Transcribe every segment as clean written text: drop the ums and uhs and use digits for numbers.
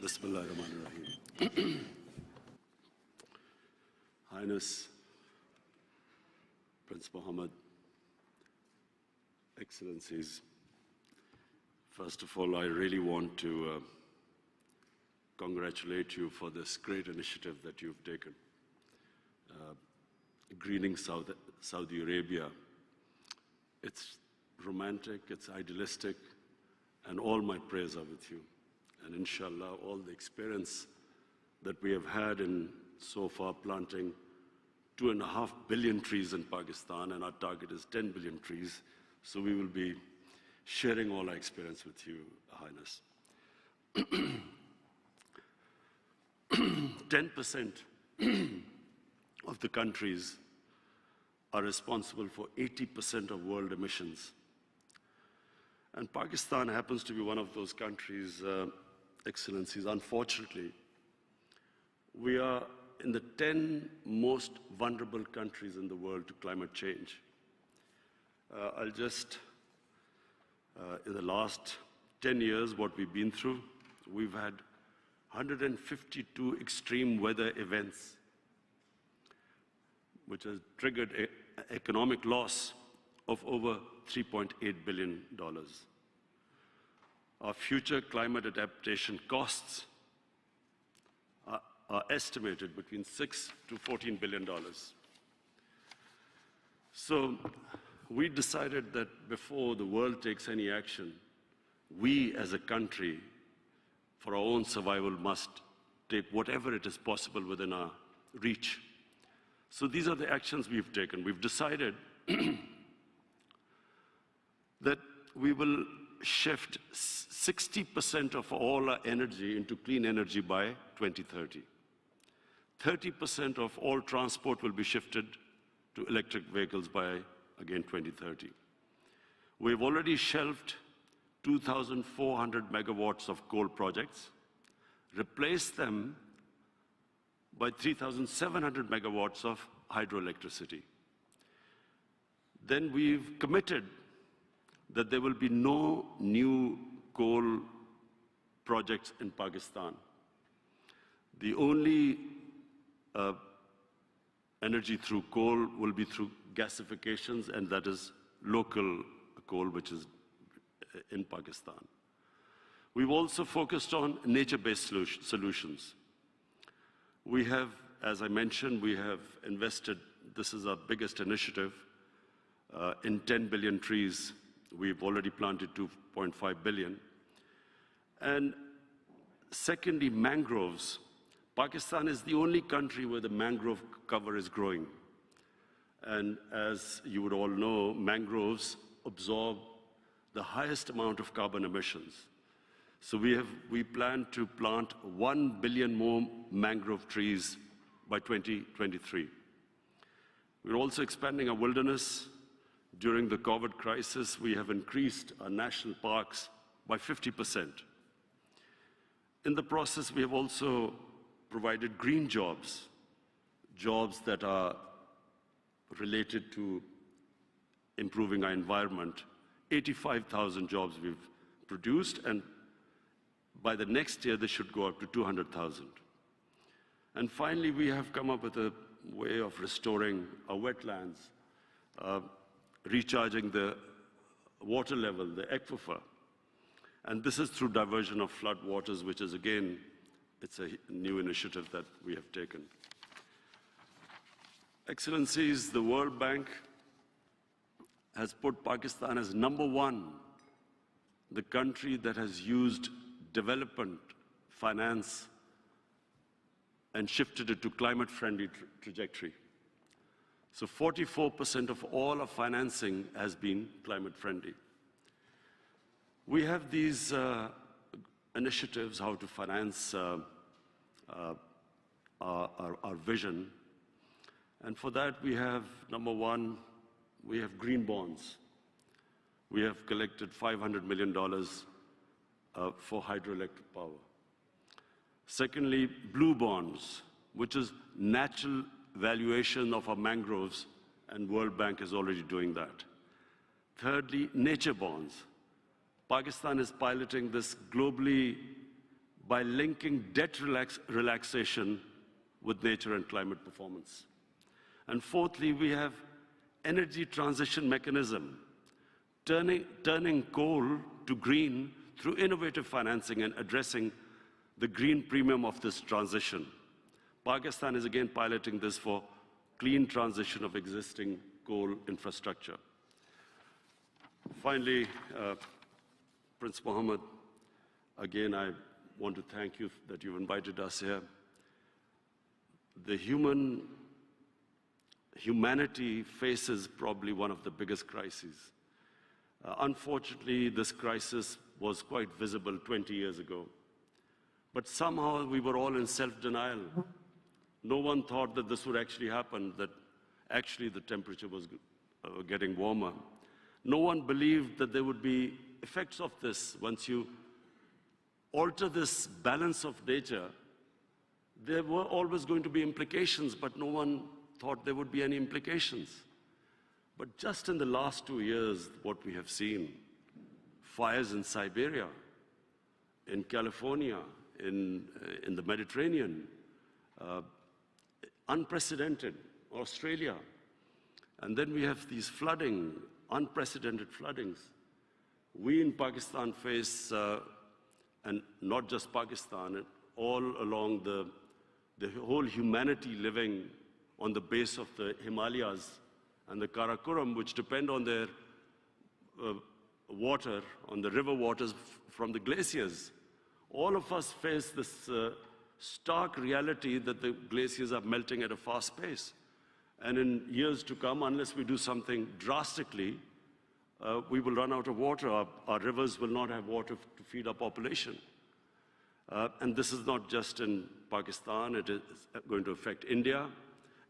Bismillahirrahmanirrahim. Highness, Prince Mohammed, Excellencies, first of all, I really want to congratulate you for this great initiative that you've taken. Greening Saudi Arabia, it's romantic, it's idealistic, and all my prayers are with you. And inshallah, all the experience that we have had in so far planting 2.5 billion trees in Pakistan, and our target is 10 billion trees. So we will be sharing all our experience with you, Highness. 10% of the countries are responsible for 80% of world emissions. And Pakistan happens to be one of those countries, Excellencies. Unfortunately, we are in the 10 most vulnerable countries in the world to climate change. I'll just, in the last 10 years, what we've been through, we've had 152 extreme weather events, which has triggered economic loss of over $3.8 billion. Our future climate adaptation costs are estimated between $6 to $14 billion. So we decided that before the world takes any action, we as a country, for our own survival, must take whatever it is possible within our reach. So these are the actions we've taken. We've decided that we will shift 60% of all our energy into clean energy by 2030. 30% of all transport will be shifted to electric vehicles by, again, 2030. We've already shelved 2,400 megawatts of coal projects, replaced them by 3,700 megawatts of hydroelectricity. Then we've committed that there will be no new coal projects in Pakistan. The only energy through coal will be through gasifications, and that is local coal, which is in Pakistan. We've also focused on nature-based solutions. We have, as I mentioned, we have invested, this is our biggest initiative, in 10 billion trees. We've already planted 2.5 billion. And secondly, mangroves. Pakistan is the only country where the mangrove cover is growing. And as you would all know, mangroves absorb the highest amount of carbon emissions. So we plan to plant 1 billion more mangrove trees by 2023. We're also expanding our wilderness. During the COVID crisis, we have increased our national parks by 50%. In the process, we have also provided green jobs, jobs that are related to improving our environment. 85,000 jobs we've produced, and by the next year, they should go up to 200,000. And finally, we have come up with a way of restoring our wetlands, recharging the water level, the aquifer. And this is through diversion of flood waters, which is, again, it's a new initiative that we have taken. Excellencies, the World Bank has put Pakistan as #1, the country that has used development finance and shifted it to climate-friendly trajectory. So 44% of all our financing has been climate-friendly. We have these initiatives how to finance our vision. And for that, we have, #1, we have green bonds. We have collected $500 million for hydroelectric power. Secondly, blue bonds, which is natural valuation of our mangroves, and World Bank is already doing that. Thirdly, nature bonds. Pakistan is piloting this globally by linking debt relaxation with nature and climate performance. And fourthly, we have energy transition mechanism, turning coal to green through innovative financing and addressing the green premium of this transition. Pakistan is again piloting this for clean transition of existing coal infrastructure. Finally, Prince Mohammed, again, I want to thank you that you've invited us here. The humanity faces probably one of the biggest crises. Unfortunately, this crisis was quite visible 20 years ago. But somehow we were all in self-denial. No one thought that this would actually happen, that actually the temperature was getting warmer. No one believed that there would be effects of this. Once you alter this balance of nature, there were always going to be implications, but no one thought there would be any implications. But just in the last 2 years, what we have seen, fires in Siberia, in California, in the Mediterranean, unprecedented, Australia. And then we have these flooding, unprecedented floodings. We in Pakistan face, and not just Pakistan, all along the whole humanity living on the base of the Himalayas and the Karakoram, which depend on their water, on the river waters from the glaciers. All of us face this stark reality that the glaciers are melting at a fast pace. And in years to come, unless we do something drastically, we will run out of water. Our rivers will not have water to feed our population. And this is not just in Pakistan, it is going to affect India.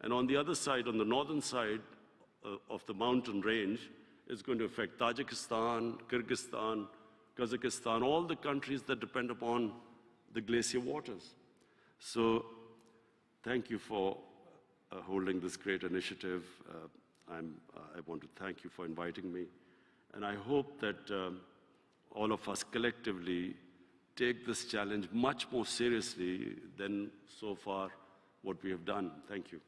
And on the other side, on the northern side of the mountain range, it's going to affect Tajikistan, Kyrgyzstan, Kazakhstan, all the countries that depend upon the glacier waters. So thank you for holding this great initiative. I want to thank you for inviting me. And I hope that all of us collectively take this challenge much more seriously than so far what we have done. Thank you.